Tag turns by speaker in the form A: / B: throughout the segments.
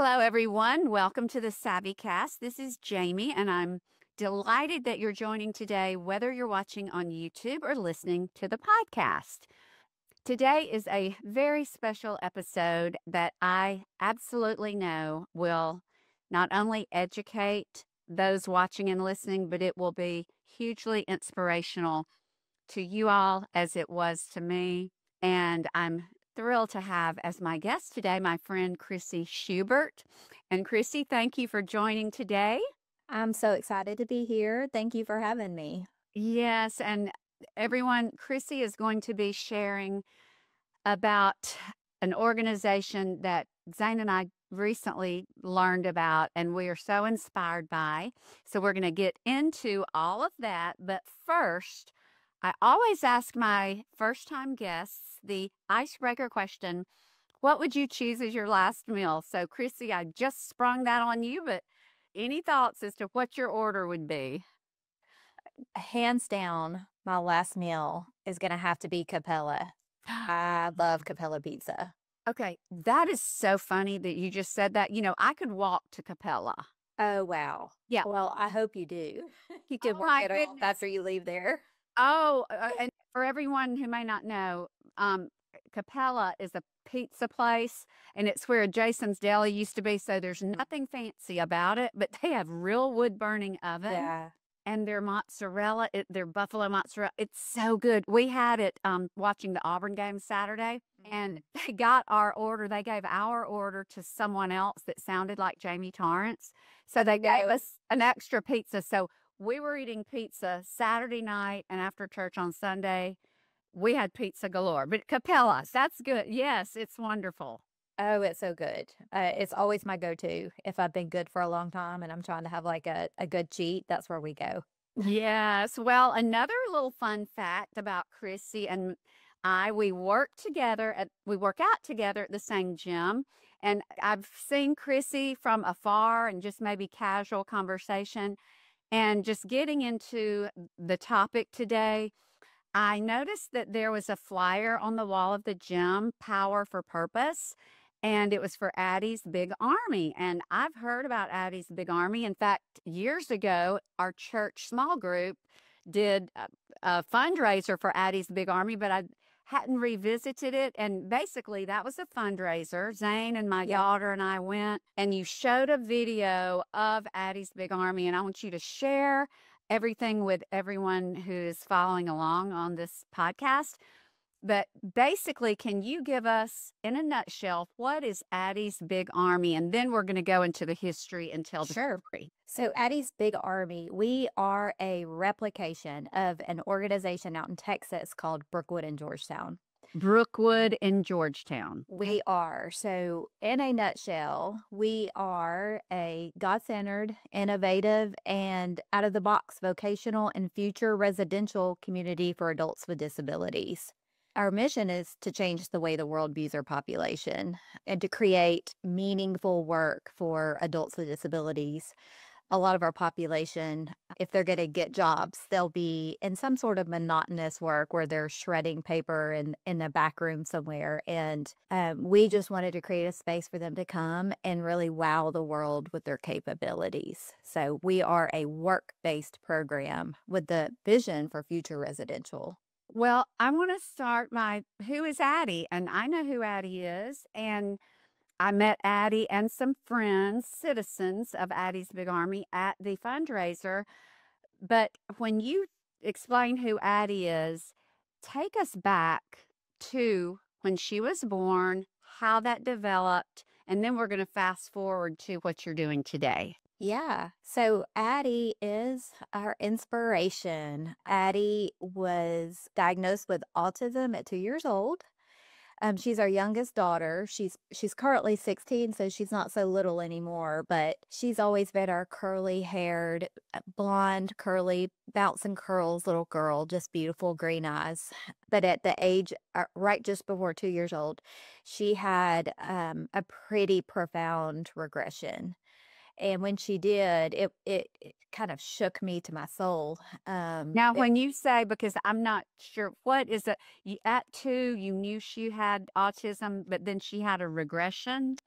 A: Hello, everyone. Welcome to the Savvy Cast. This is Jamie, and I'm delighted that you're joining today, whether you're watching on YouTube or listening to the podcast. Today is a very special episode that I absolutely know will not only educate those watching and listening, but it will be hugely inspirational to you all as it was to me. And I'm thrilled to have as my guest today my friend Chrissy Schubert. And Chrissy, thank you for joining today.
B: I'm so excited to be here. Thank you for having me.
A: Yes, and everyone, Chrissy is going to be sharing about an organization that Zane and I recently learned about and we are so inspired by. So we're going to get into all of that. But first, I always ask my first-time guests the icebreaker question, what would you choose as your last meal? So, Chrissy, I just sprung that on you, but any thoughts as to what your order would be?
B: Hands down, my last meal is going to have to be Capella. I love Capella pizza.
A: Okay, that is so funny that you just said that. You know, I could walk to Capella.
B: Oh, wow.
A: Yeah.
B: Well, I hope you do. You can
A: Oh
B: work
A: my
B: it off
A: goodness.
B: after you leave there.
A: Oh, and for everyone who may not know, Capella is a pizza place, and it's where Jason's Deli used to be. So there's nothing fancy about it, but they have real wood burning oven.
B: Yeah.
A: And their mozzarella, their buffalo mozzarella, it's so good. We had it watching the Auburn game Saturday, and they got our order. They gave our order to someone else that sounded like Jamie Torrance. So they gave us an extra pizza. So we were eating pizza Saturday night, and after church on Sunday, we had pizza galore. But Capella's, that's good. Yes, it's wonderful.
B: Oh, it's so good. It's always my go-to. If I've been good for a long time and I'm trying to have like a good cheat, that's where we go.
A: Yes. Well, another little fun fact about Chrissy and we work we work out together at the same gym. And I've seen Chrissy from afar and just maybe casual conversation. And just getting into the topic today, I noticed that there was a flyer on the wall of the gym, Power for Purpose, and it was for Addie's Big Army. And I've heard about Addie's Big Army. In fact, years ago, our church small group did a fundraiser for Addie's Big Army, but I hadn't revisited it. And basically, that was a fundraiser. Zane and my daughter and I went, and you showed a video of Addie's Big Army, and I want you to share everything with everyone who is following along on this podcast. But basically, can you give us, in a nutshell, what is Addie's Big Army? And then we're going to go into the history and tell the story.
B: So Addie's Big Army, we are a replication of an organization out in Texas called Brookwood in Georgetown.
A: Brookwood in Georgetown.
B: We are. So, in a nutshell, we are a God-centered, innovative, and out-of-the-box vocational and future residential community for adults with disabilities. Our mission is to change the way the world views our population and to create meaningful work for adults with disabilities. A lot of our population, if they're going to get jobs, they'll be in some sort of monotonous work where they're shredding paper in the back room somewhere. And we just wanted to create a space for them to come and really wow the world with their capabilities. So we are a work-based program with the vision for future residential.
A: Well, I want to start who is Addie? And I know who Addie is. And I met Addie and some friends, citizens of Addie's Big Army at the fundraiser. But when you explain who Addie is, take us back to when she was born, how that developed, and then we're going to fast forward to what you're doing today.
B: Yeah. So Addie is our inspiration. Addie was diagnosed with autism at 2 years old. She's our youngest daughter. She's currently 16, so she's not so little anymore, but she's always been our curly-haired, blonde, curly, bouncing curls little girl, just beautiful green eyes. But at the age, right just before 2 years old, she had a pretty profound regression. And when she did, it kind of shook me to my soul.
A: Now, when you say, because I'm not sure, what is it? At 2, you knew she had autism, but then she had a regression?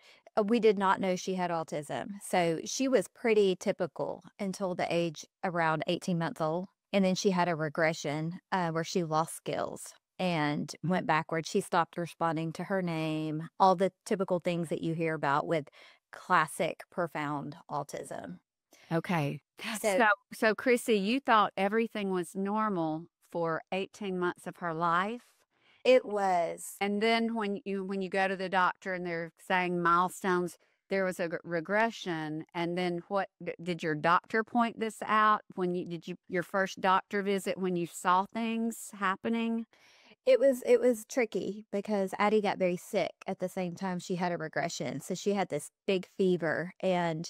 B: We did not know she had autism. So she was pretty typical until the age around 18 months old. And then she had a regression where she lost skills and went backwards. She stopped responding to her name, all the typical things that you hear about with classic profound autism.
A: Okay.
B: So
A: So Chrissy, you thought everything was normal for 18 months of her life?
B: it was.
A: And then when you go to the doctor and they're saying milestones, there was a regression. And then what did your doctor point this out when you did you your first doctor visit when you saw things happening?
B: It was tricky because Addie got very sick at the same time she had a regression. So she had this big fever and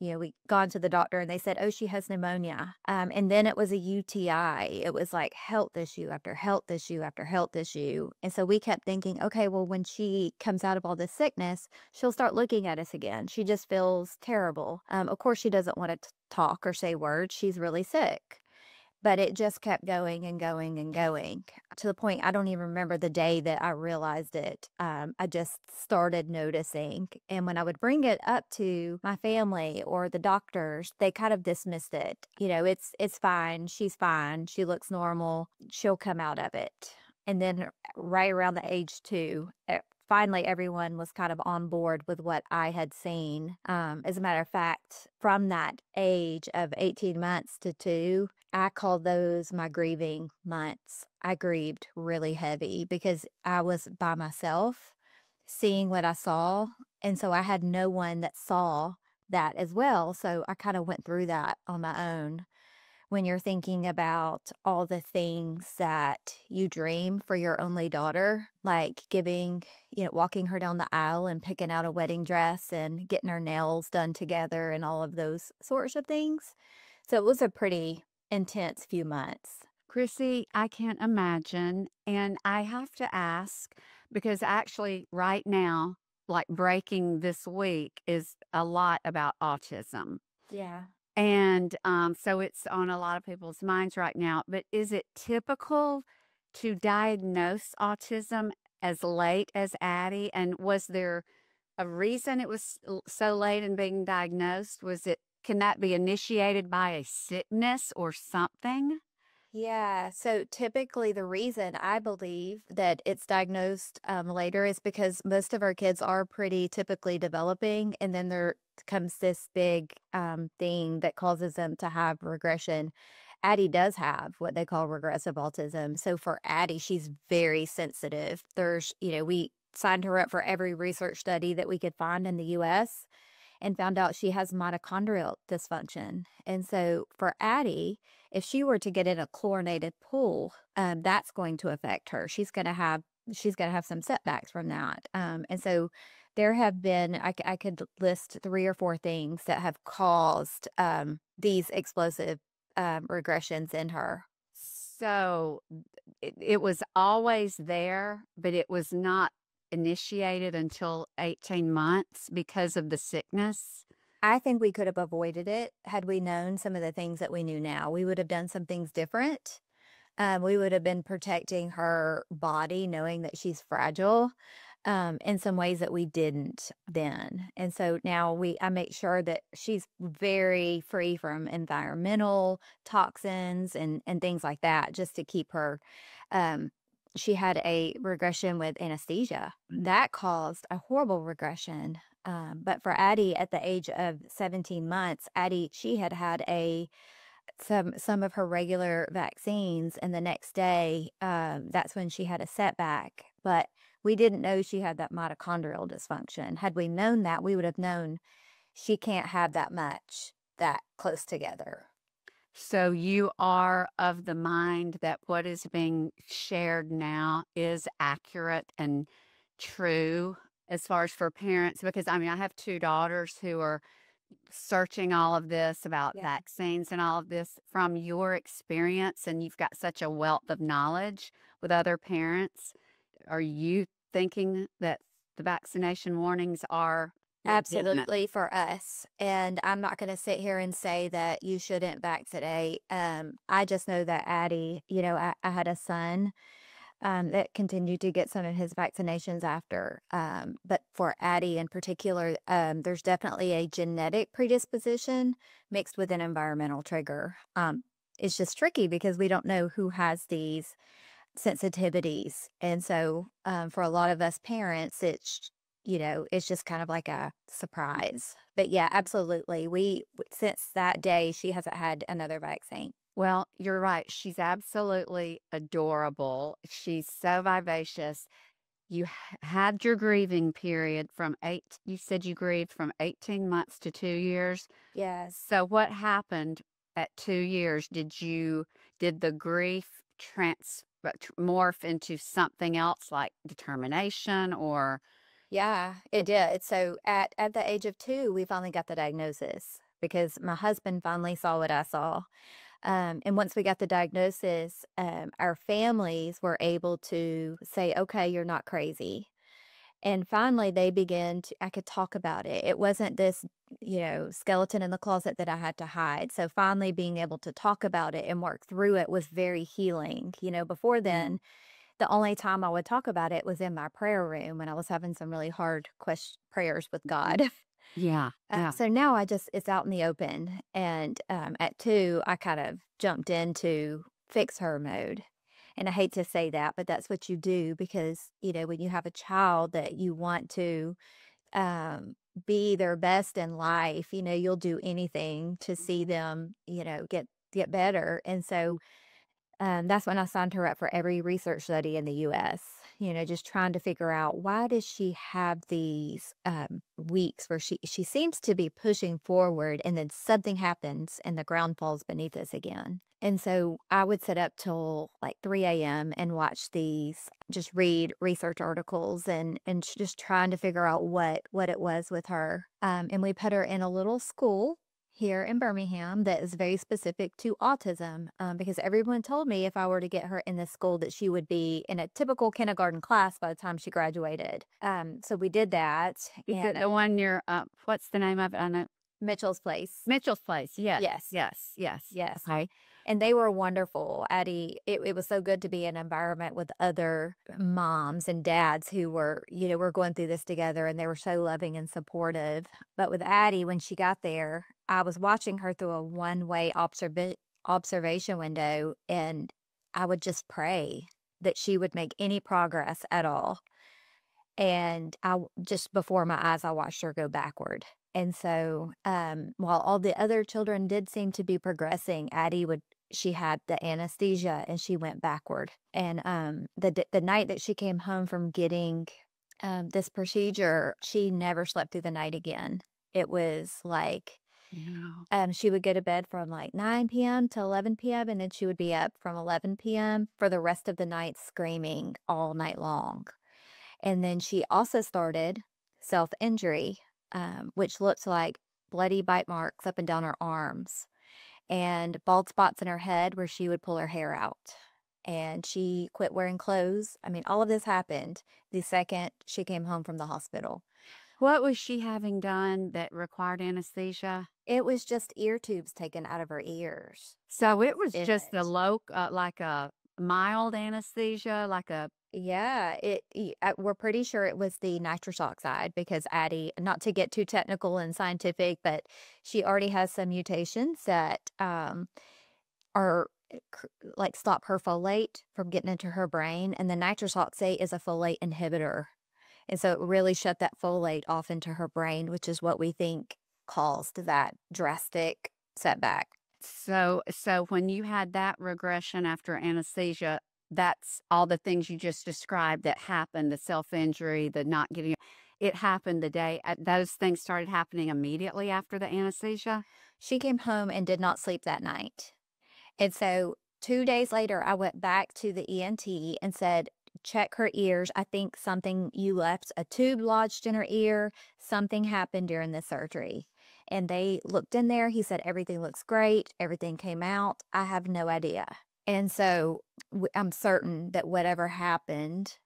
B: we gone to the doctor and they said, "Oh, she has pneumonia." And then it was a UTI. It was like health issue after health issue after health issue. And so we kept thinking, okay, well, when she comes out of all this sickness, she'll start looking at us again. She just feels terrible. Of course, she doesn't want to talk or say words. She's really sick. But it just kept going and going and going to the point I don't even remember the day that I realized it. I just started noticing. And when I would bring it up to my family or the doctors, they kind of dismissed it. It's fine. She's fine. She looks normal. She'll come out of it. And then right around the age 2, finally everyone was kind of on board with what I had seen. As a matter of fact, from that age of 18 months to 2, I call those my grieving months. I grieved really heavy because I was by myself seeing what I saw. And so I had no one that saw that as well. So I kind of went through that on my own. When you're thinking about all the things that you dream for your only daughter, like walking her down the aisle and picking out a wedding dress and getting her nails done together and all of those sorts of things. So it was a pretty intense few months.
A: Chrissy, I can't imagine. And I have to ask because actually, right now, like breaking this week is a lot about autism.
B: Yeah.
A: And so it's on a lot of people's minds right now. But is it typical to diagnose autism as late as Addie? And was there a reason it was so late in being diagnosed? Can that be initiated by a sickness or something?
B: Yeah. So typically, the reason I believe that it's diagnosed later is because most of our kids are pretty typically developing. And then there comes this big thing that causes them to have regression. Addie does have what they call regressive autism. So for Addie, she's very sensitive. We signed her up for every research study that we could find in the US and found out she has mitochondrial dysfunction. And so for Addie, if she were to get in a chlorinated pool, that's going to affect her. She's going to have some setbacks from that. And so there have been, I could list 3 or 4 things that have caused these explosive regressions in her.
A: So it was always there, but it was not initiated until 18 months because of the sickness.
B: I think we could have avoided it had we known some of the things that we knew now. We would have done some things different. We would have been protecting her body, knowing that she's fragile, in some ways that we didn't then. And so now I make sure that she's very free from environmental toxins and things like that, just to keep her. Um, she had a regression with anesthesia that caused a horrible regression. But for Addie, at the age of 17 months, Addie, she had some of her regular vaccines, and the next day, that's when she had a setback. But we didn't know she had that mitochondrial dysfunction. Had we known that, we would have known she can't have that much that close together.
A: So you are of the mind that what is being shared now is accurate and true as far as for parents, because I mean, I have 2 daughters who are searching all of this about
B: Yeah.
A: vaccines and all of this from your experience, and you've got such a wealth of knowledge with other parents. Are you thinking that the vaccination warnings are legitimate?
B: Absolutely for us. And I'm not going to sit here and say that you shouldn't vaccinate. I just know that Addie, I had a son that continued to get some of his vaccinations after. But for Addie in particular, there's definitely a genetic predisposition mixed with an environmental trigger. It's just tricky because we don't know who has these sensitivities. And so for a lot of us parents, it's just kind of like a surprise. But yeah, absolutely. Since that day, she hasn't had another vaccine.
A: Well, you're right. She's absolutely adorable. She's so vivacious. You had your grieving period from you said you grieved from 18 months to 2 years.
B: Yes.
A: So what happened at 2 years? Did the grief morph into something else like determination or?
B: Yeah, it did. So at the age of 2, we finally got the diagnosis because my husband finally saw what I saw. And once we got the diagnosis, our families were able to say, okay, you're not crazy. And finally, they began to, I could talk about it. It wasn't this, skeleton in the closet that I had to hide. So finally, being able to talk about it and work through it was very healing. Before then, the only time I would talk about it was in my prayer room when I was having some really hard prayers with God.
A: Yeah, yeah.
B: So now it's out in the open. And at 2, I kind of jumped into fix her mode. And I hate to say that, but that's what you do because, when you have a child that you want to um, be their best in life, you'll do anything to see them, get better. And so that's when I signed her up for every research study in the US, just trying to figure out why does she have these weeks where she seems to be pushing forward and then something happens and the ground falls beneath us again. And so I would sit up till like 3 a.m. and watch these, just read research articles and just trying to figure out what it was with her. And we put her in a little school here in Birmingham that is very specific to autism because everyone told me if I were to get her in this school that she would be in a typical kindergarten class by the time she graduated. So we did that.
A: Is it the one what's the name of it? I know.
B: Mitchell's Place.
A: Mitchell's Place. Yes.
B: Yes.
A: Yes. Yes.
B: Yes.
A: Okay.
B: And they were wonderful. Addie, it was so good to be in an environment with other moms and dads who were going through this together and they were so loving and supportive. But with Addie, when she got there, I was watching her through a one-way observation window and I would just pray that she would make any progress at all. And just before my eyes, I watched her go backward. And so, while all the other children did seem to be progressing, she had the anesthesia and she went backward. And the night that she came home from getting this procedure, she never slept through the night again. It was like she would go to bed from like 9 p.m. to 11 p.m. and then she would be up from 11 p.m. for the rest of the night screaming all night long. And then she also started self-injury, which looks like bloody bite marks up and down her arms and bald spots in her head where she would pull her hair out. And she quit wearing clothes. I mean, all of this happened the second she came home from the hospital.
A: What was she having done that required anesthesia?
B: It was just ear tubes taken out of her ears.
A: So it was just the like a mild anesthesia,
B: Yeah, we're pretty sure it was the nitrous oxide because Addie, not to get too technical and scientific, but she already has some mutations that are like stop her folate from getting into her brain, and the nitrous oxide is a folate inhibitor. And so it really shut that folate off into her brain, which is what we think caused that drastic setback.
A: So when you had that regression after anesthesia, that's all the things you just described that happened, the self-injury, the not getting it happened the day those things started happening immediately after the anesthesia?
B: She came home and did not sleep that night. And so 2 days later, I went back to the ENT and said, check her ears. I think you left a tube lodged in her ear. Something happened during the surgery. And they looked in there. He said, everything looks great. Everything came out. I have no idea. And so I'm certain that whatever happened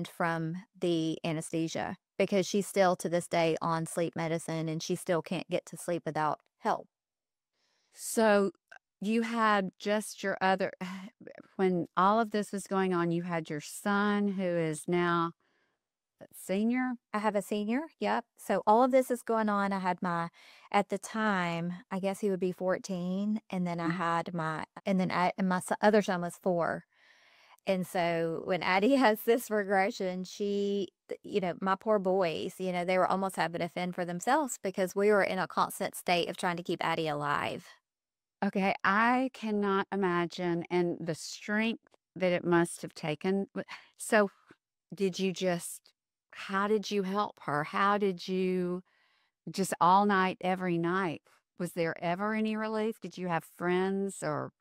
B: from the anesthesia because she's still to this day on sleep medicine and she still can't get to sleep without help.
A: So you had just your other when all of this was going on, you had your son who is now a senior?
B: I have a senior, yep. So all of this is going on. I had my at the time, I guess he would be 14, and then I
A: Mm.
B: had my and then I and my other son was 4. And so when Addie has this regression, my poor boys, they were almost having to fend for themselves because we were in a constant state of trying to keep Addie alive.
A: Okay, I cannot imagine and the strength that it must have taken. So, did you just how did you help her? How did you just all night, every night? Was there ever any relief? Did you have friends or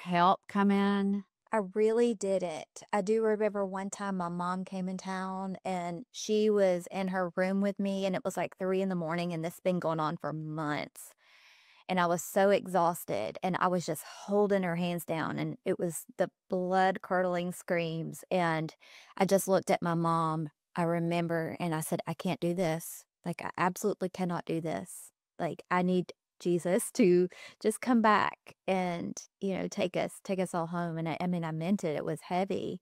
A: help come in?
B: I really did it. I do remember one time my mom came in town and she was in her room with me, and it was like 3 in the morning, and this has been going on for months. And I was so exhausted, and I was just holding her hands down, and it was the blood curdling screams. And I just looked at my mom, I remember, and I said, I can't do this. Like, I absolutely cannot do this. Like, I need Jesus to just come back and, take us all home. And I mean, I meant it. It was heavy.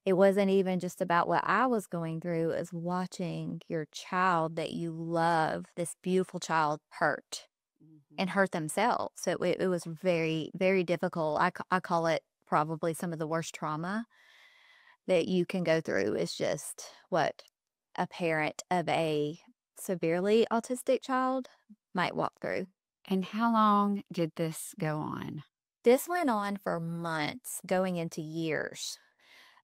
B: It wasn't even just about what I was going through, it was watching your child that you love, this beautiful child, hurt and
A: Mhm.
B: hurt themselves. So it was very, very difficult. I call it probably some of the worst trauma that you can go through is just what a parent of a severely autistic child might walk through.
A: And how long did this go on?
B: This went on for months, going into years,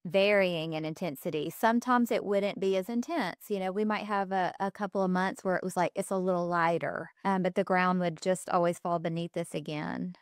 B: varying in intensity. Sometimes it wouldn't be as intense. We might have a couple of months where it was like it's a little lighter, but the ground would just always fall beneath us again.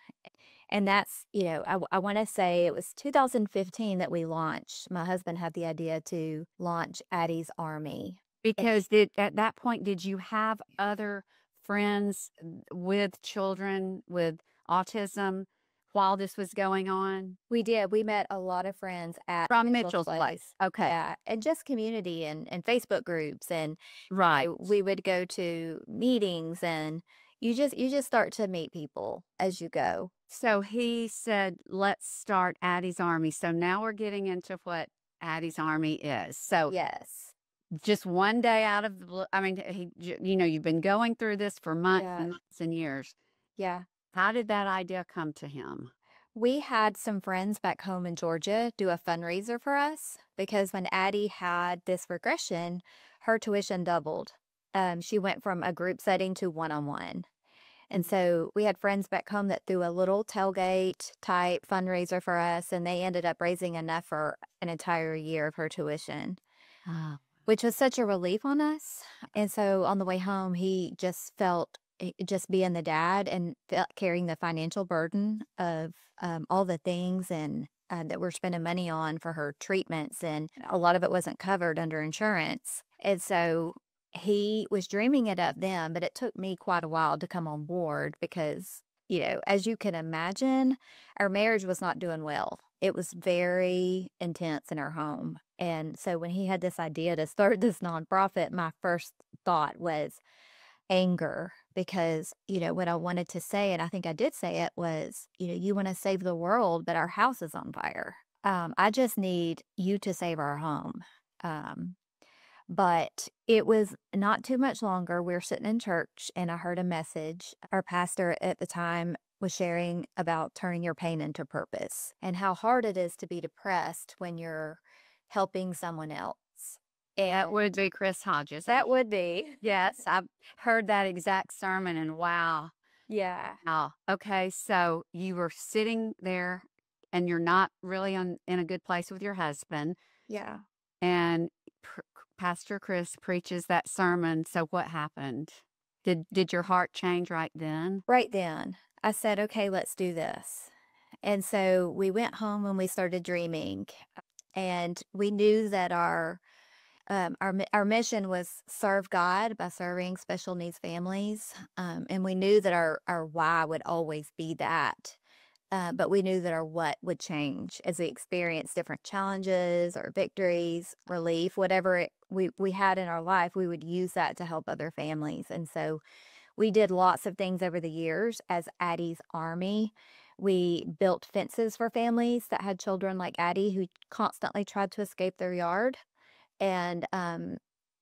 B: And that's, I want to say it was 2015 that we launched. My husband had the idea to launch Addie's Army. And
A: Because at that point, did you have other friends with children with autism while this was going on?
B: we did. We met a lot of friends at
A: From
B: Mitchell's
A: Mitchell's place.
B: place.
A: Okay.
B: Yeah. And just community and Facebook groups. And
A: Right.
B: we would go to meetings, and you just start to meet people as you go.
A: So he said, let's start Addie's Army. So now we're getting into what Addie's Army is. So
B: Yes.
A: just one day out of the blue, I mean, you've been going through this for months
B: Yeah.
A: and months and years.
B: Yeah.
A: How did that idea come to him?
B: We had some friends back home in Georgia do a fundraiser for us because when Addie had this regression, her tuition doubled. She went from a group setting to one on one. And so we had friends back home that threw a little tailgate type fundraiser for us, and they ended up raising enough for an entire year of her tuition,
A: Ah.
B: which was such a relief on us. And so on the way home, he just felt just being the dad and felt carrying the financial burden of all the things and that we're spending money on for her treatments. And a lot of it wasn't covered under insurance. And so he was dreaming it up then, but it took me quite a while to come on board because, as you can imagine, our marriage was not doing well. It was very intense in our home. And so when he had this idea to start this nonprofit, my first thought was anger because, what I wanted to say, and I think I did say it, was, you want to save the world, but our house is on fire. I just need you to save our home. Um, but it was not too much longer. We were sitting in church and I heard a message. Our pastor at the time was sharing about turning your pain into purpose and how hard it is to be depressed when you're helping someone else.
A: That
B: And
A: would be Chris Hodges.
B: that would be,
A: Yes, I've heard that exact sermon and wow.
B: yeah,
A: Wow. Okay, so you were sitting there and you're not really in a good place with your husband
B: yeah.
A: and Pastor Chris preaches that sermon. So what happened? Did your heart change right then?
B: Right then, I said, okay, let's do this. And so we went home and we started dreaming. And we knew that our mission was serve God by serving special needs families, and we knew that our why would always be that. But we knew that our what would change as we experienced different challenges or victories, relief, whatever we had in our life, we would use that to help other families. And so we did lots of things over the years as Addie's Army. We built fences for families that had children like Addie who constantly tried to escape their yard and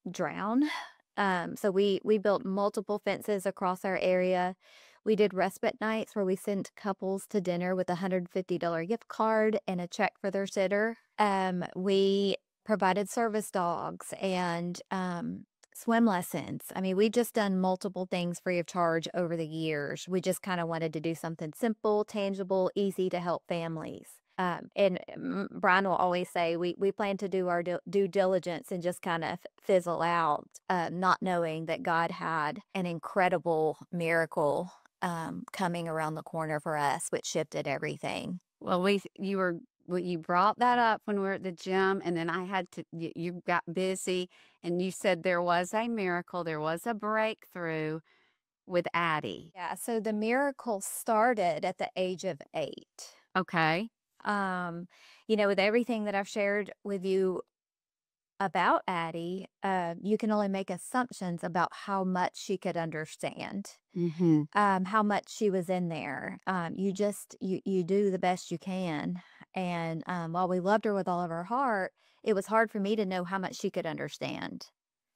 B: drown. So we built multiple fences across our area. We did respite nights where we sent couples to dinner with a $150 gift card and a check for their sitter. We provided service dogs and swim lessons. I mean, we just done multiple things free of charge over the years. We just kind of wanted to do something simple, tangible, easy to help families. And Brian will always say we plan to do our due diligence and just kind of fizzle out, not knowing that God had an incredible miracle coming around the corner for us, which shifted everything.
A: Well, you brought that up when we were at the gym, and then I had to you got busy, and you said there was a miracle, there was a breakthrough with Addie.
B: Yeah, so the miracle started at the age of 8.
A: Okay.
B: Um, with everything that I've shared with you about Addie, you can only make assumptions about how much she could understand,
A: Mhm.
B: how much she was in there. You do the best you can, and while we loved her with all of our heart, it was hard for me to know how much she could understand.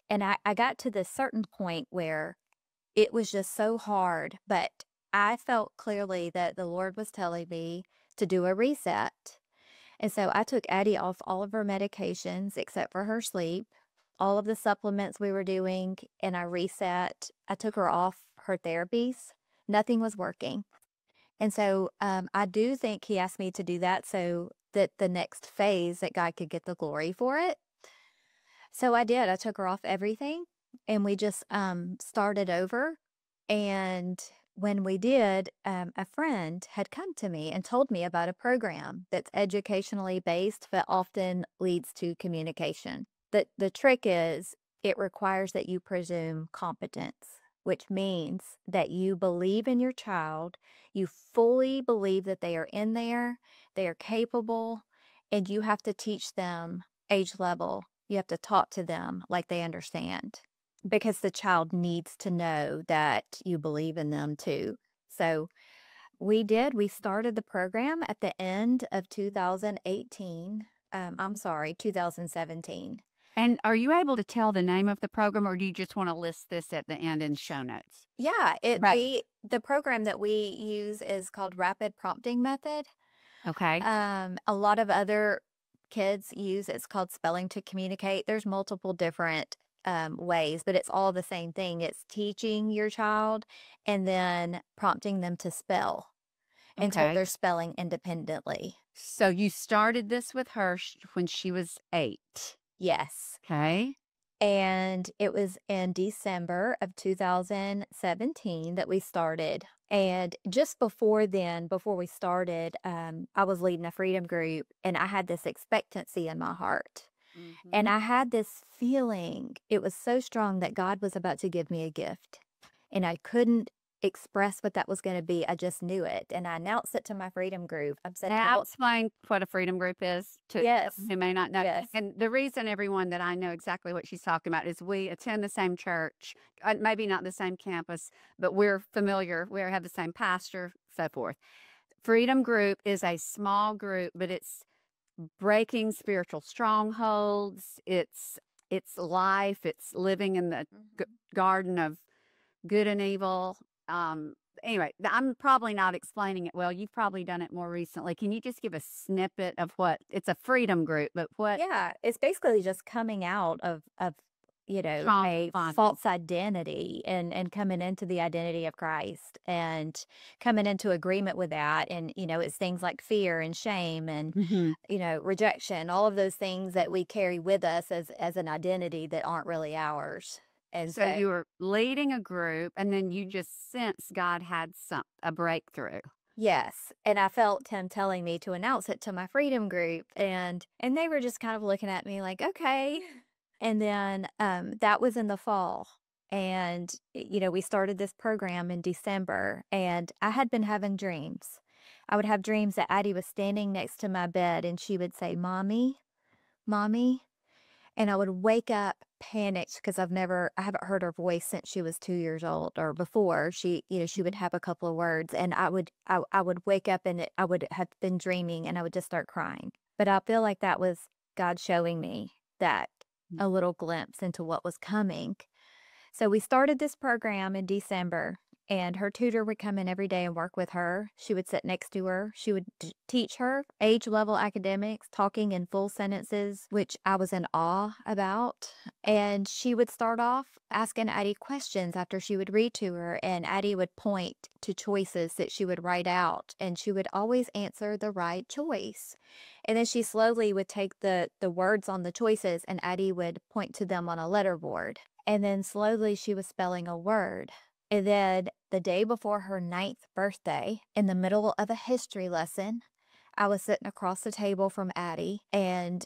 B: And I got to this certain point where it was just so hard, but I felt clearly that the Lord was telling me to do a reset. And so I took Addie off all of her medications except for her sleep, all of the supplements we were doing, and I reset. I took her off her therapies. Nothing was working. And so I do think he asked me to do that so that the next phase that God could get the glory for it. So I did. I took her off everything and we just started over. And when we did, a friend had come to me and told me about a program that's educationally based but often leads to communication. The trick is it requires that you presume competence, which means that you believe in your child, you fully believe that they are in there, they are capable, and you have to teach them age level. You have to talk to them like they understand because the child needs to know that you believe in them too. So we did. We started the program at the end of 2018. I'm sorry, 2017.
A: And are you able to tell the name of the program, or do you just wanna list this at the end in show notes?
B: Yeah,
A: Right.
B: the program that we use is called Rapid Prompting Method.
A: Okay.
B: A lot of other kids use it's called Spelling to Communicate. There's multiple different ways, but it's all the same thing. It's teaching your child and then prompting them to spell until
A: Okay.
B: they're spelling independently.
A: So you started this with her when she was 8.
B: Yes.
A: Okay.
B: And it was in December of 2017 that we started. And just before then, before we started, I was leading a freedom group and I had this expectancy in my heart. And
A: Mhm.
B: I had this feeling, it was so strong that God was about to give me a gift. And I couldn't express what that was going to be. I just knew it. And I announced it to my freedom group. I said,
A: Now
B: "Well,
A: explain what a freedom group is to
B: yes,
A: someone who may not know.
B: yes,
A: And the reason everyone that I know exactly what she's talking about is we attend the same church, maybe not the same campus, but we're familiar. We have the same pastor, so forth. Freedom group is a small group, but it's breaking spiritual strongholds. It's life. It's living in the
B: Mhm.
A: garden of good and evil. Anyway, I'm probably not explaining it well. You've probably done it more recently. Can you just give a snippet of what it's a freedom group, but what
B: Yeah, it's basically just coming out of
A: strong
B: a
A: bonding?
B: false identity and coming into the identity of Christ and coming into agreement with that. And, it's things like fear and shame and,
A: Hmm.
B: rejection, all of those things that we carry with us as an identity that aren't really ours. And
A: So
B: so,
A: you were leading a group, and then you just sensed God had a breakthrough.
B: yes, and I felt him telling me to announce it to my freedom group and they were just kind of looking at me like, "Okay." And then that was in the fall. And we started this program in December and I had been having dreams. I would have dreams that Addie was standing next to my bed and she would say, "Mommy, Mommy." And I would wake up panicked because I haven't heard her voice since she was 2 years old or before. She would have a couple of words and I would wake up and I would have been dreaming and I would just start crying. But I feel like that was God showing me that
A: Mm.
B: a little glimpse into what was coming. So we started this program in December, and her tutor would come in every day and work with her. She would sit next to her. She would teach her age level academics, talking in full sentences, which I was in awe about. And she would start off asking Addie questions after she would read to her, and Addie would point to choices that she would write out, and she would always answer the right choice. And then she slowly would take the words on the choices, and Addie would point to them on a letter board. And then slowly she was spelling a word. And then the day before her 9th birthday, in the middle of a history lesson, I was sitting across the table from Addie, and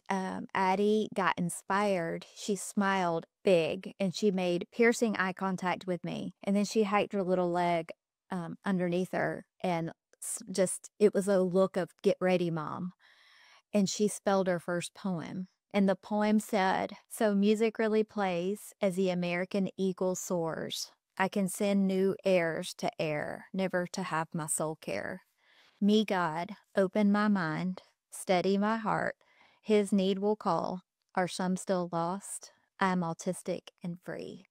B: Addie got inspired. She smiled big, and she made piercing eye contact with me. And then she hiked her little leg underneath her, and it was a look of, "Get ready, Mom." And she spelled her first poem. And the poem said, "So music really plays as the American eagle soars. I can send new airs to air, never to have my soul care. Me, God, open my mind, steady my heart. His need will call. Are some still lost? I am autistic and free."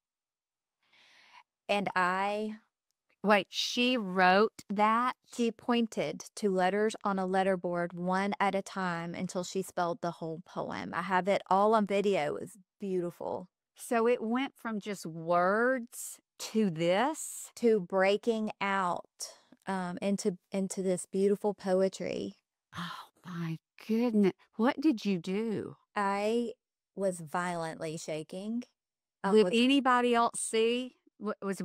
B: And
A: Wait, she wrote that?
B: she pointed to letters on a letterboard one at a time until she spelled the whole poem. I have it all on video. It was beautiful.
A: So it went from just words to this?
B: To breaking out into this beautiful poetry.
A: Oh my goodness. What did you do?
B: I was violently shaking.
A: Did anybody else see? Was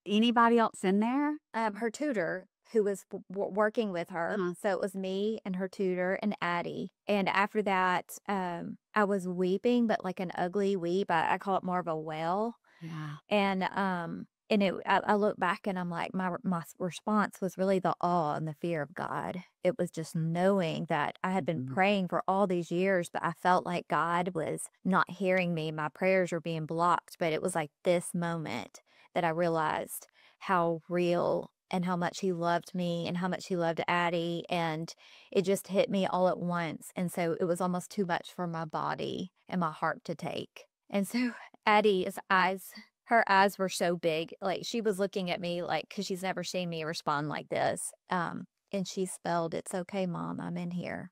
A: anybody else in there?
B: Her tutor who was working with her.
A: Uh-huh.
B: So it was me and her tutor and Addie. And after that, I was weeping, but like an ugly weep. I call it more of a wail.
A: Yeah.
B: I look back and I'm like, my response was really the awe and the fear of God. It was just knowing that I had been
A: Mhm.
B: praying for all these years, but I felt like God was not hearing me. My prayers were being blocked. But it was like this moment that I realized how real and how much he loved me and how much he loved Addie. And it just hit me all at once. And so it was almost too much for my body and my heart to take. And so Addie's eyes, her eyes were so big. Like she was looking at me like, because she's never seen me respond like this. And she spelled, "It's okay, Mom, I'm in here."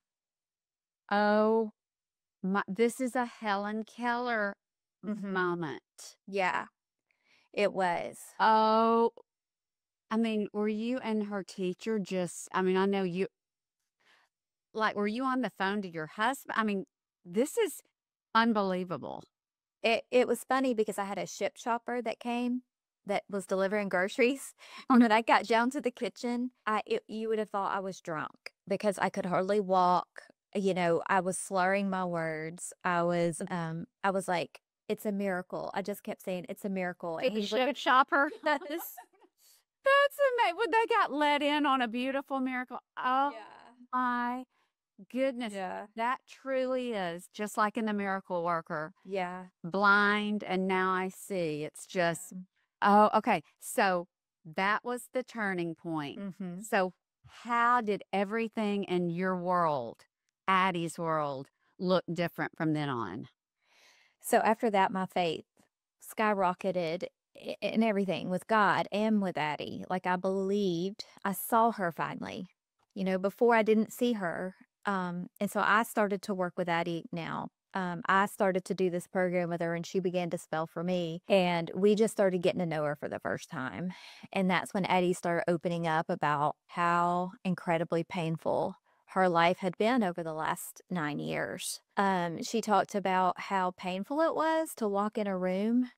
A: Oh this is a Helen Keller
B: Mhm.
A: moment.
B: Yeah, it was.
A: Oh, I mean, were you and her teacher just, I mean, I know you, like, were you on the phone to your husband? I mean, this is unbelievable.
B: It was funny because I had a ship shopper that came that was delivering groceries. And when I got down to the kitchen, you would have thought I was drunk because I could hardly walk. I was slurring my words. I was like, "It's a miracle." I just kept saying, "It's a miracle." And
A: The
B: he's
A: ship shopper. That's amazing. Well, they got let in on a beautiful miracle. Oh
B: Yeah.
A: my goodness.
B: Yeah.
A: That truly is just like in the miracle worker.
B: Yeah.
A: Blind and now I see. It's just,
B: Yeah.
A: oh, okay. So that was the turning point.
B: Mhm.
A: So how did everything in your world, Addie's world, look different from then on?
B: So after that, my faith skyrocketed in everything with God and with Addie. Like I believed, I saw her finally. Before I didn't see her. And so I started to work with Addie now. I started to do this program with her and she began to spell for me. And we just started getting to know her for the first time. And that's when Addie started opening up about how incredibly painful her life had been over the last 9 years. She talked about how painful it was to walk in a room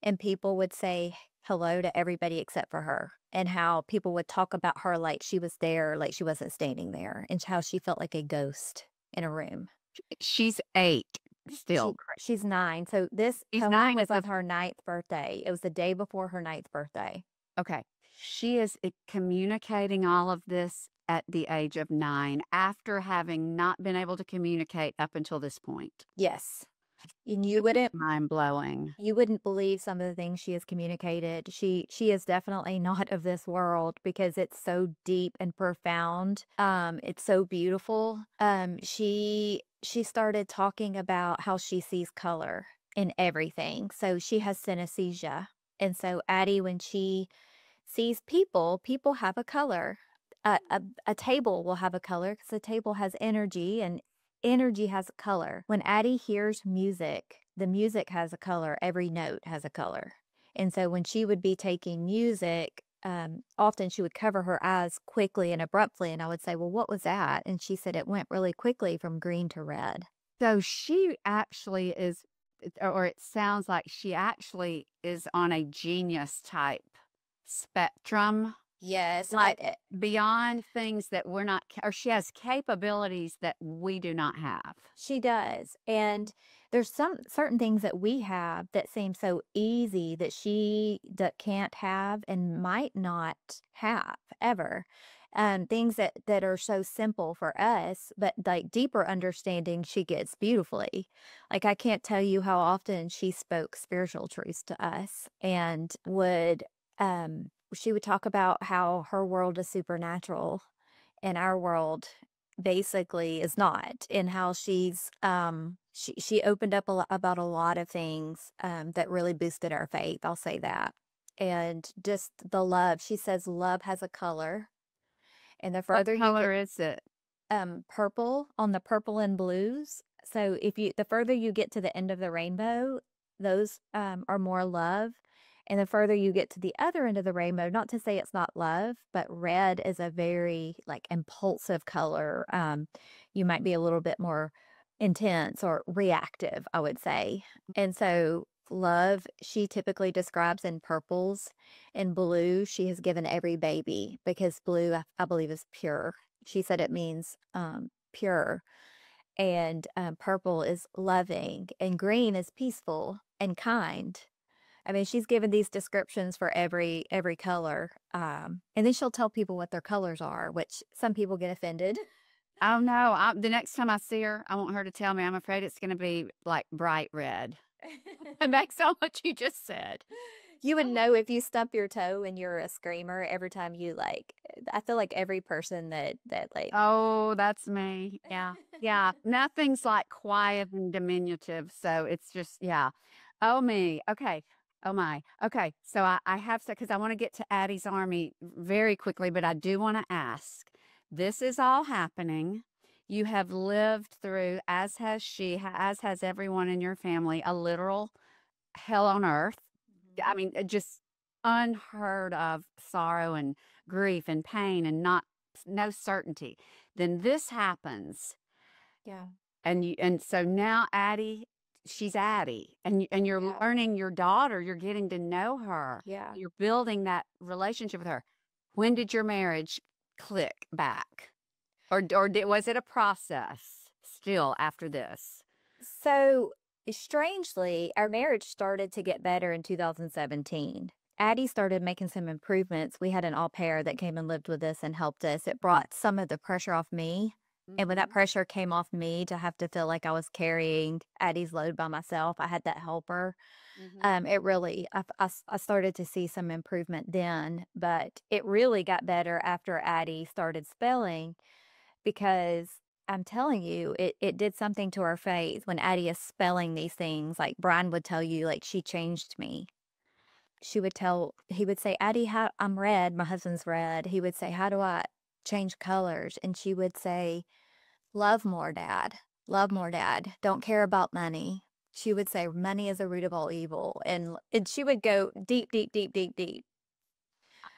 B: and people would say hello to everybody except for her, and how people would talk about her like she was there, like she wasn't standing there, and how she felt like a ghost in a room.
A: She's 8 still. Correct.
B: She's 9. So this
A: She's
B: poem
A: 9
B: was
A: as
B: on
A: of,
B: her 9th birthday. It was the day before her 9th birthday.
A: okay. She is communicating all of this at the age of 9 after having not been able to communicate up until this point.
B: Yes. And
A: Mind blowing.
B: you wouldn't believe some of the things she has communicated. She is definitely not of this world because it's so deep and profound. It's so beautiful. She started talking about how she sees color in everything. So she has synesthesia. And so Addie, when she sees people, people have a color. A table will have a color because the table has energy and energy has a color. When Addie hears music, the music has a color. Every note has a color. And so when she would be taking music, often she would cover her eyes quickly and abruptly. And I would say, well, what was that? And she said it went really quickly from green to red.
A: So she actually is, or it sounds like she actually is on a genius type spectrum,
B: Yes,
A: like beyond things that we're not, or she has capabilities that we do not have.
B: she does. And there's some certain things that we have that seem so easy that she that can't have and might not have ever. Things that are so simple for us, but like deeper understanding she gets beautifully. Like I can't tell you how often she spoke spiritual truths to us and would she would talk about how her world is supernatural and our world basically is not, and how she opened up about a lot of things that really boosted our faith, I'll say that. And just the love, she says love has a color, and the
A: What
B: further you
A: color
B: get
A: is it?
B: purple on the purple and blues. So if you the further you get to the end of the rainbow, those are more love. And the further you get to the other end of the rainbow, not to say it's not love, but red is a very like impulsive color. You might be a little bit more intense or reactive, I would say. And so love, she typically describes in purples. In blue, she has given every baby because blue, I believe, is pure. She said it means, pure, and, purple is loving, and green is peaceful and kind. I mean, she's given these descriptions for every color, and then she'll tell people what their colors are, which some people get offended.
A: Oh no, the next time I see her, I want her to tell me. I'm afraid it's going to be like bright red. And that's all what you just said.
B: You would know if you stump your toe and you're a screamer every time you, like I feel like every person like
A: Oh, that's me. Yeah. Yeah. Nothing's like quiet and diminutive. So it's just, yeah. Oh, me. Okay. Oh, my. Okay. So I have to, because I want to get to Addie's Army very quickly, but I do want to ask this is all happening. You have lived through, as has she, as has everyone in your family, a literal hell on earth. I
B: Mhm.
A: mean, just unheard of sorrow and grief and pain and not no certainty. Then this happens,
B: Yeah.
A: and so now Addie, she's Addie, and you're
B: Yeah.
A: learning your daughter. You're getting to know her.
B: Yeah.
A: You're building that relationship with her. When did your marriage click back, was it a process still after this?
B: So, strangely, our marriage started to get better in 2017. Addie started making some improvements. We had an au pair that came and lived with us and helped us. It brought some of the pressure off me. And when that
A: Hmm.
B: pressure came off me to have to feel like I was carrying Addie's load by myself, I had that helper.
A: Hmm.
B: It really, I started to see some improvement then, but it really got better after Addie started spelling because I'm telling you, it did something to our faith when Addie is spelling these things. Like Brian would tell you, like she changed me. He would say, Addie, how I'm red. My husband's red. He would say, how do I change colors? And she would say, love more, Dad. Love more, Dad. Don't care about money. She would say, money is the root of all evil. And she would go deep, deep, deep, deep, deep.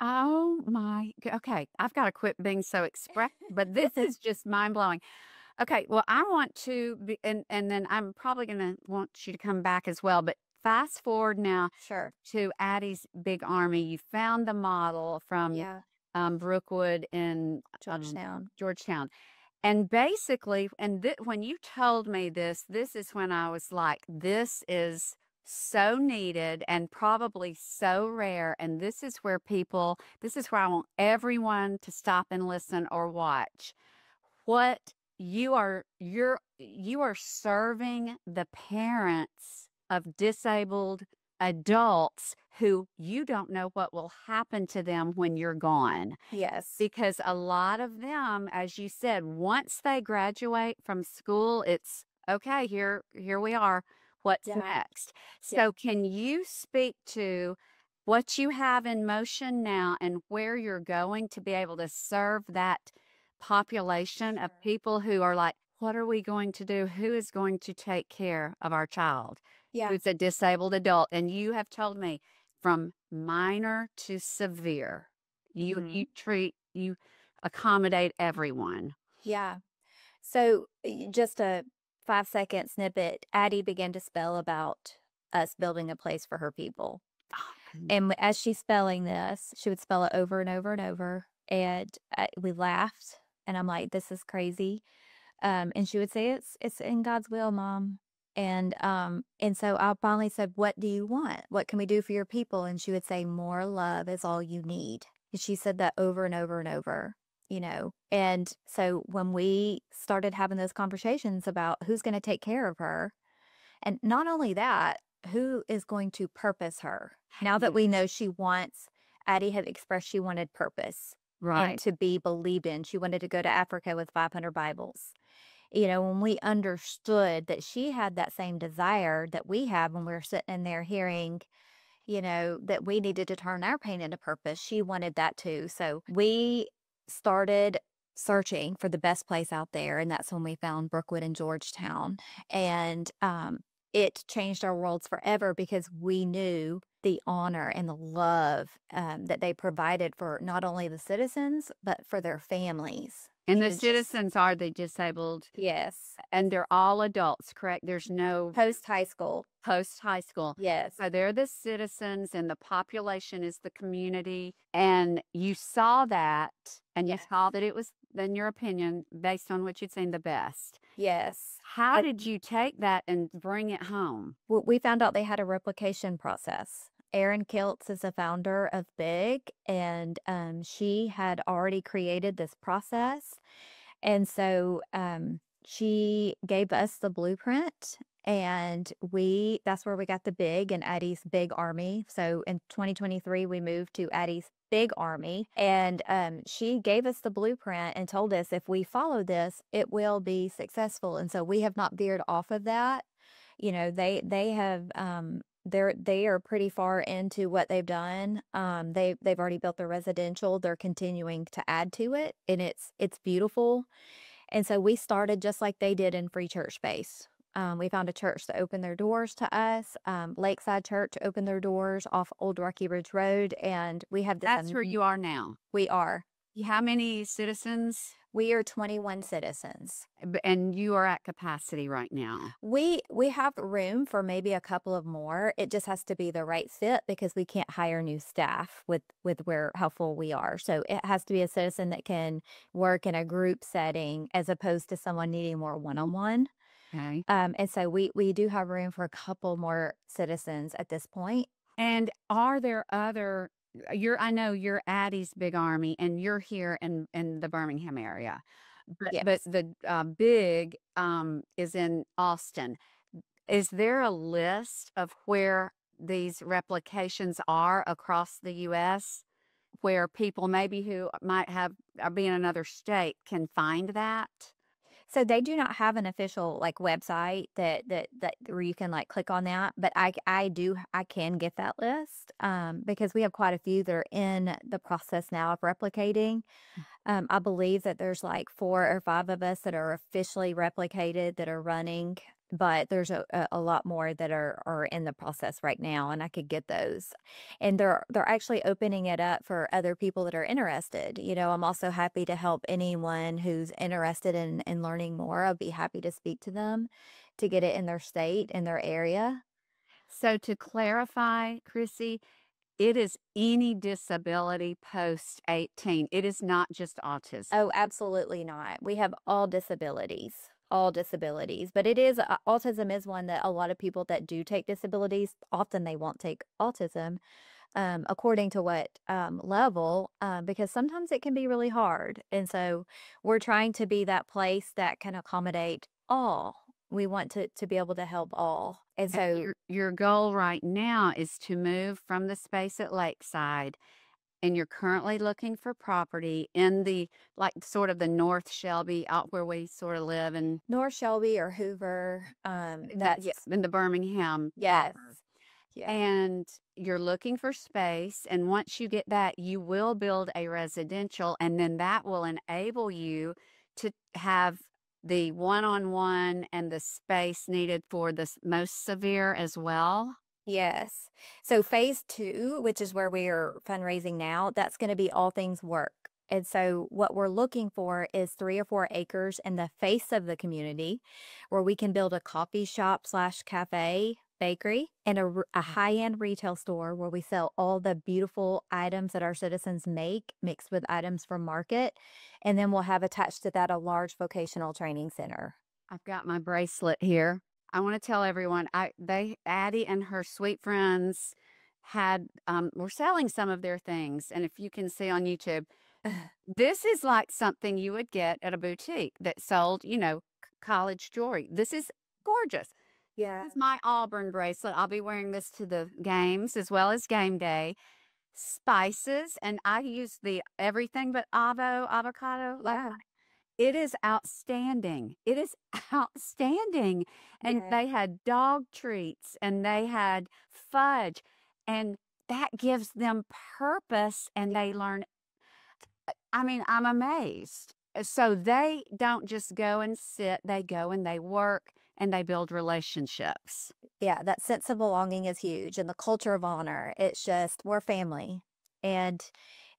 A: Oh my, okay. I've got to quit being so expressive, but this is just mind blowing. Okay, well, I want to be, and then I'm probably going to want you to come back as well. But fast forward now
B: Sure.
A: to Addie's Big Army. You found the model from
B: Yeah.
A: Brookwood in
B: Georgetown.
A: Georgetown, and basically, when you told me this is when I was like, this is so needed and probably so rare, and this is where I want everyone to stop and listen or watch. What you are serving the parents of disabled adults who you don't know what will happen to them when you're gone.
B: Yes.
A: Because a lot of them, as you said, once they graduate from school, it's okay, here we are. What's
B: Yeah.
A: next?
B: Yeah.
A: So can you speak to what you have in motion now and where you're going to be able to serve that population of
B: Sure.
A: people who are like, what are we going to do? Who is going to take care of our child
B: Yeah.
A: who's a disabled adult? And you have told me from minor to severe,
B: Mhm.
A: you accommodate everyone.
B: Yeah. So, just a 5-second snippet, Addie began to spell about us building a place for her people.
A: Oh, goodness.
B: And as she's spelling this, she would spell it over and over and over, and, we laughed, and I'm like, "This is crazy." And she would say, "It's in God's will, mom." And so I finally said, "What do you want? What can we do for your people?" And she would say, "More love is all you need." And she said that over and over and over, you know? And so when we started having those conversations about who's gonna take care of her, and not only that, who is going to purpose her? Now that we know
A: Yes.
B: she wants Addie had expressed she wanted purpose and
A: Right.
B: to be believed in. She wanted to go to Africa with 500 Bibles. You know, when we understood that she had that same desire that we had when we were sitting in there hearing, you know, that we needed to turn our pain into purpose, she wanted that too. So we started searching for the best place out there, and that's when we found Brookwood in Georgetown. And it changed our worlds forever because we knew the honor and the love that they provided for not only the citizens, but for their families.
A: And
B: You
A: the
B: know, just,
A: citizens are the disabled,
B: yes.
A: and they're all adults, correct? There's no
B: Post high school.
A: post high school.
B: Yes.
A: So they're the citizens and the population is the community. And you saw that and you
B: Yes.
A: saw that it was, in your opinion, based on what you'd seen, the best.
B: Yes.
A: How did you take that and bring it home?
B: We found out they had a replication process. Erin Kiltz is a founder of BiG, and she had already created this process. And so she gave us the blueprint, and that's where we got the BiG and Addie's BiG Army. So in 2023, we moved to Addie's BiG Army, and she gave us the blueprint and told us if we follow this, it will be successful. And so we have not veered off of that. You know, they have they are pretty far into what they've done. They've already built their residential. They're continuing to add to it, and it's beautiful. And so we started just like they did in free church space. We found a church that opened their doors to us. Lakeside Church opened their doors off Old Rocky Ridge Road, and we have this.
A: That's where you are now.
B: We are.
A: How many citizens?
B: We are 21 citizens.
A: And you are at capacity right now.
B: We have room for maybe a couple of more. It just has to be the right fit because we can't hire new staff with where how full we are. So it has to be a citizen that can work in a group setting as opposed to someone needing more one-on-one.
A: Okay.
B: And so we do have room for a couple more citizens at this point.
A: And are there other I know you're Addie's big army and you're here in the Birmingham area. But
B: Yes.
A: the big is in Austin. Is there a list of where these replications are across the US where people maybe who might have be in another state can find that?
B: So they do not have an official, like, website that where you can, like, click on that, but I can get that list, because we have quite a few that are in the process now of replicating. I believe that there's, like, 4 or 5 of us that are officially replicated that are running, but there's a lot more that are in the process right now, and I could get those. And they're actually opening it up for other people that are interested. You know, I'm also happy to help anyone who's interested in learning more. I'd be happy to speak to them to get it in their state, in their area.
A: So to clarify, Chrissy, it is any disability post 18. It is not just autism.
B: Oh, absolutely not. We have all disabilities, but it is autism is one that a lot of people that do take disabilities, often they won't take autism. according to what level, because sometimes it can be really hard. And so we're trying to be that place that can accommodate all. We want to be able to help all. And
A: And
B: so,
A: your goal right now is to move from the space at Lakeside, and you're currently looking for property in the, like, sort of the North Shelby, out where we sort of live, and
B: North Shelby or Hoover,
A: yeah,
B: that's
A: in the Birmingham
B: yes.
A: proper.
B: Yeah.
A: And you're looking for space, and once you get that, you will build a residential, and then that will enable you to have the one-on-one and the space needed for the most severe as well.
B: Yes. So phase 2, which is where we are fundraising now, that's gonna be all things work. And so what we're looking for is 3 or 4 acres in the face of the community where we can build a coffee shop slash cafe, bakery, and a high-end retail store where we sell all the beautiful items that our citizens make mixed with items from market. And then we'll have attached to that a large vocational training center.
A: I've got my bracelet here. I want to tell everyone, Addie and her sweet friends were selling some of their things, and if you can see on YouTube, this is like something you would get at a boutique that sold, college jewelry. This is gorgeous.
B: Yeah.
A: This is my Auburn bracelet. I'll be wearing this to the games as well as game day. Spices, and I use the everything but avocado. Like,
B: Yeah.
A: it is outstanding. It is outstanding. And
B: Yeah.
A: they had dog treats and they had fudge, and that gives them purpose, and they learn. I mean, I'm amazed. So they don't just go and sit, they go and they work and they build relationships.
B: Yeah, that sense of belonging is huge, and the culture of honor. It's just we're family. And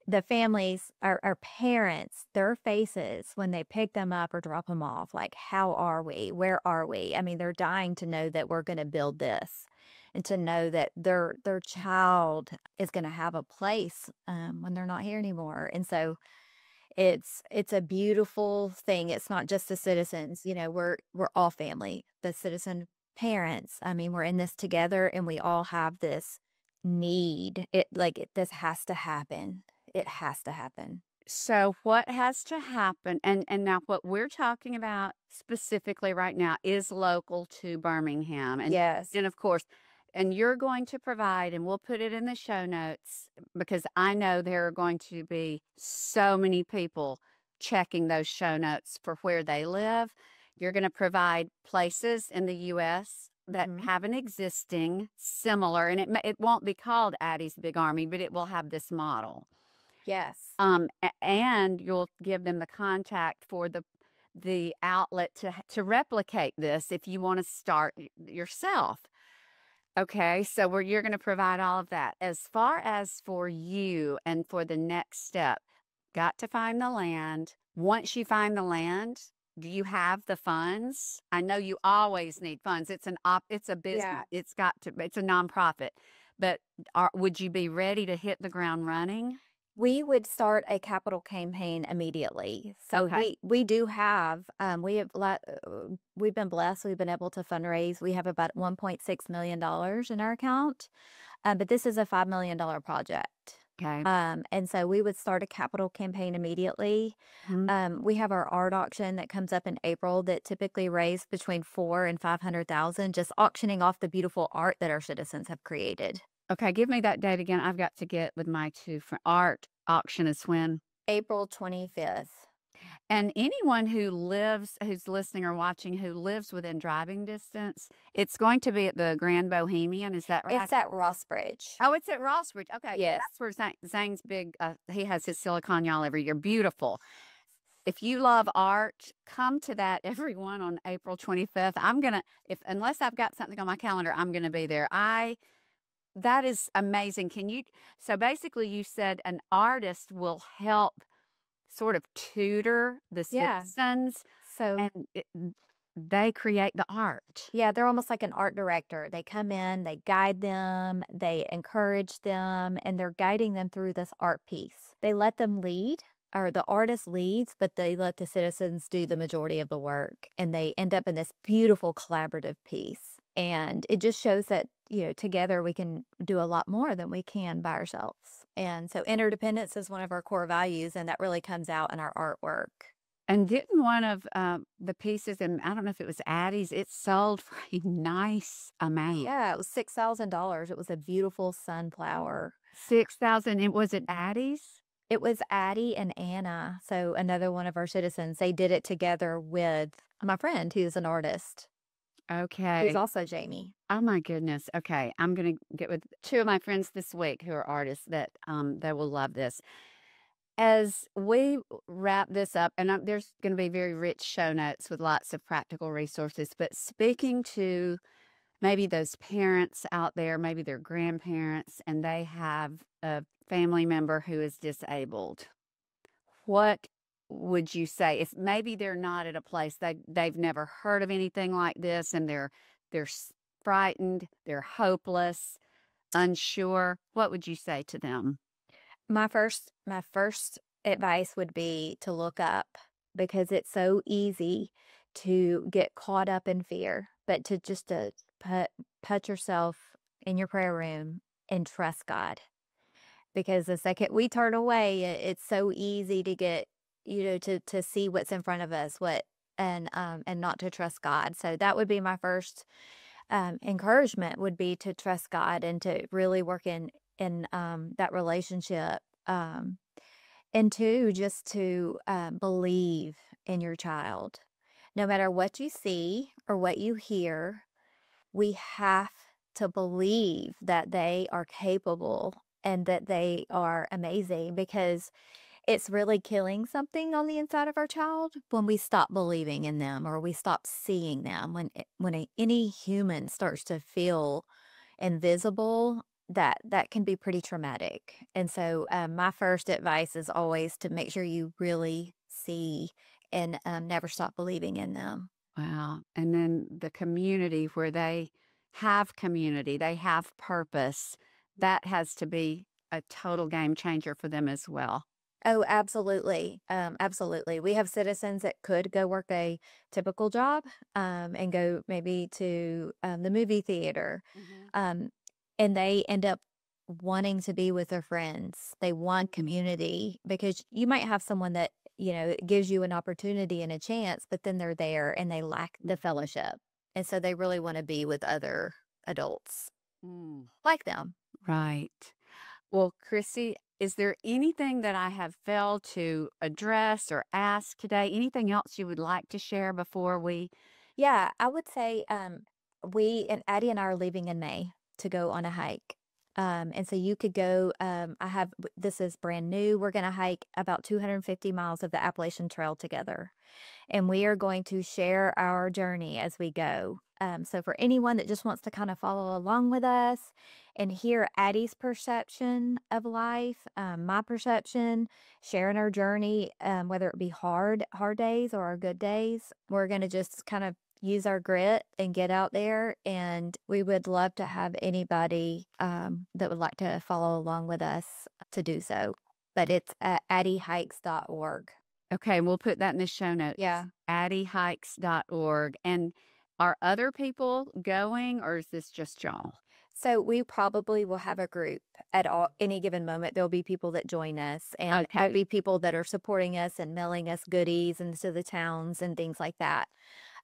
B: the families, our parents, their faces when they pick them up or drop them off, like, how are we? Where are we? I mean, they're dying to know that we're gonna build this and to know that their child is gonna have a place, when they're not here anymore. And so it's a beautiful thing. It's not just the citizens, we're all family. The citizen parents, I mean, we're in this together and we all have this need. This has to happen. It has to happen.
A: So what has to happen, and now what we're talking about specifically right now is local to Birmingham,
B: Yes.
A: and of course, and you're going to provide, and we'll put it in the show notes, because I know there are going to be so many people checking those show notes for where they live. You're going to provide places in the US that
B: Mhm.
A: have an existing similar, and it won't be called Addie's Big Army, but it will have this model.
B: Yes.
A: And you'll give them the contact for the outlet to replicate this if you want to start yourself. Okay, so you're going to provide all of that. As far as for you and for the next step, got to find the land. Once you find the land, do you have the funds? I know you always need funds. It's a business.
B: Yeah.
A: It's a nonprofit. But would you be ready to hit the ground running?
B: We would start a capital campaign immediately. So
A: Okay.
B: we do have we've been blessed. We've been able to fundraise. We have about $1.6 million in our account, but this is a $5 million project.
A: Okay.
B: And so we would start a capital campaign immediately.
A: Mhm.
B: We have our art auction that comes up in April that typically raise between 4 and 500,000, just auctioning off the beautiful art that our citizens have created.
A: Okay, give me that date again. I've got to get with my two art auction is when.
B: April 25th.
A: And anyone who's listening or watching, who lives within driving distance, it's going to be at the Grand Bohemian. Is that right?
B: It's at Rossbridge.
A: Oh, it's at Rossbridge. Okay,
B: Yes.
A: that's where Zane's big. He has his Silicon Y'all every year. Beautiful. If you love art, come to that everyone on April 25th. I'm gonna, if unless I've got something on my calendar, I'm gonna be there. That is amazing. So basically you said an artist will help sort of tutor the
B: Yeah.
A: citizens,
B: So,
A: and they create the art.
B: yeah, they're almost like an art director. They come in, they guide them, they encourage them, and they're guiding them through this art piece. They let them lead, or the artist leads, but they let the citizens do the majority of the work, and they end up in this beautiful collaborative piece. And it just shows that, together we can do a lot more than we can by ourselves. And so interdependence is one of our core values, and that really comes out in our artwork.
A: And didn't one of, the pieces, and I don't know if it was Addie's, it sold for a nice amount.
B: Yeah, it was $6,000. It was a beautiful sunflower.
A: 6,000, and was it Addie's?
B: It was Addie and Anna, so another one of our citizens. They did it together with my friend who's an artist, who's
A: Okay.
B: also Jamie.
A: Oh my goodness. Okay, I'm gonna get with 2 of my friends this week who are artists that, they will love this. As we wrap this up, and there's gonna be very rich show notes with lots of practical resources, but speaking to maybe those parents out there, maybe their grandparents, and they have a family member who is disabled. What would you say if maybe they're not at a place they've never heard of anything like this and they're frightened, they're hopeless, unsure, what would you say to them?
B: My first advice would be to look up, because it's so easy to get caught up in fear, but to just to put yourself in your prayer room and trust God. Because the second we turn away, it's so easy to get, to see what's in front of us, and not to trust God. So that would be my first encouragement, would be to trust God and to really work in that relationship. And two, just to believe in your child. No matter what you see or what you hear, we have to believe that they are capable and that they are amazing, because it's really killing something on the inside of our child when we stop believing in them or we stop seeing them. Any human starts to feel invisible, that can be pretty traumatic. And so, my first advice is always to make sure you really see and never stop believing in them.
A: Wow. And then the community where community, they have purpose, that has to be a total game changer for them as well.
B: Oh, absolutely. Absolutely. We have citizens that could go work a typical job, and go maybe to the movie theater,
A: Mhm.
B: um, and they end up wanting to be with their friends. They want community, because you might have someone that, it gives you an opportunity and a chance, but then they're there and they lack the fellowship. And so they really want to be with other adults
A: Mm.
B: like them.
A: Right. Well, Chrissy, is there anything that I have failed to address or ask today? Anything else you would like to share before we?
B: Yeah, I would say, we and Addie and I are leaving in May to go on a hike. And so you could go, this is brand new. We're going to hike about 250 miles of the Appalachian Trail together, and we are going to share our journey as we go. So for anyone that just wants to kind of follow along with us and hear Addie's perception of life, my perception, sharing our journey, whether it be hard days or our good days, we're going to just kind of use our grit and get out there. And we would love to have anybody that would like to follow along with us to do so. But it's at addiehikes.org.
A: Okay, we'll put that in the show notes.
B: Yeah.
A: addihikes.org. And are other people going, or is this just y'all?
B: So we probably will have a group at any given moment. There'll be people that join us, and there'll
A: Okay.
B: be people that are supporting us and mailing us goodies into the towns and things like that.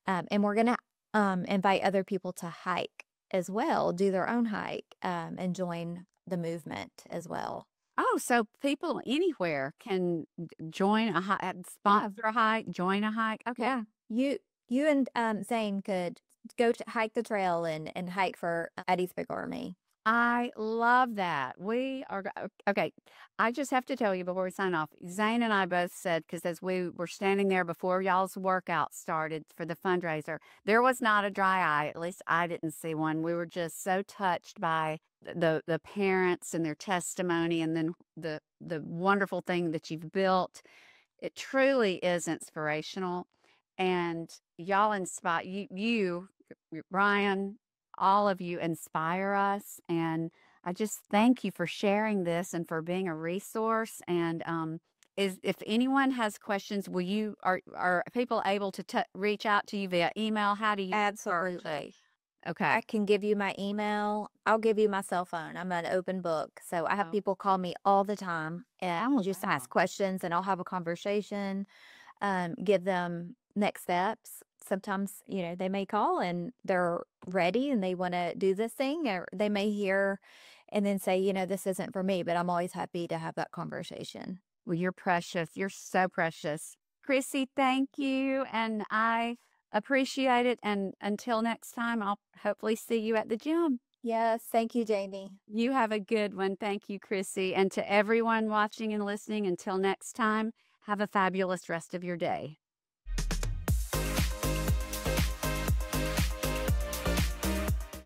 B: And we're gonna invite other people to hike as well, do their own hike, and join the movement as well.
A: Oh, so people anywhere can join a hike,
B: Yeah,
A: sponsor a hike, join a hike. Okay.
B: yeah. You and Zane could go to hike the trail and hike for Eddie's Big Army.
A: I love that. We are okay. I just have to tell you before we sign off. Zane and I both said, because as we were standing there before y'all's workout started for the fundraiser, there was not a dry eye. At least I didn't see one. We were just so touched by the parents and their testimony, and then the wonderful thing that you've built. It truly is inspirational, and y'all inspire Ryan, all of you inspire us, and I just thank you for sharing this and for being a resource. And is if anyone has questions, will you are people able to reach out to you via email? How do you?
B: Absolutely. I
A: Okay.
B: can give you my email. I'll give you my cell phone. I'm an open book. So I have
A: Oh,
B: people call me all the time and
A: oh,
B: just
A: wow.
B: ask questions and I'll have a conversation, give them next steps. Sometimes, they may call and they're ready and they want to do this thing, or they may hear and then say, this isn't for me, but I'm always happy to have that conversation.
A: Well, you're precious. You're so precious. Chrissy, thank you. And I appreciate it. And until next time, I'll hopefully see you at the gym.
B: Yes. Thank you, Jamie.
A: You have a good one. Thank you, Chrissy. And to everyone watching and listening, until next time, have a fabulous rest of your day.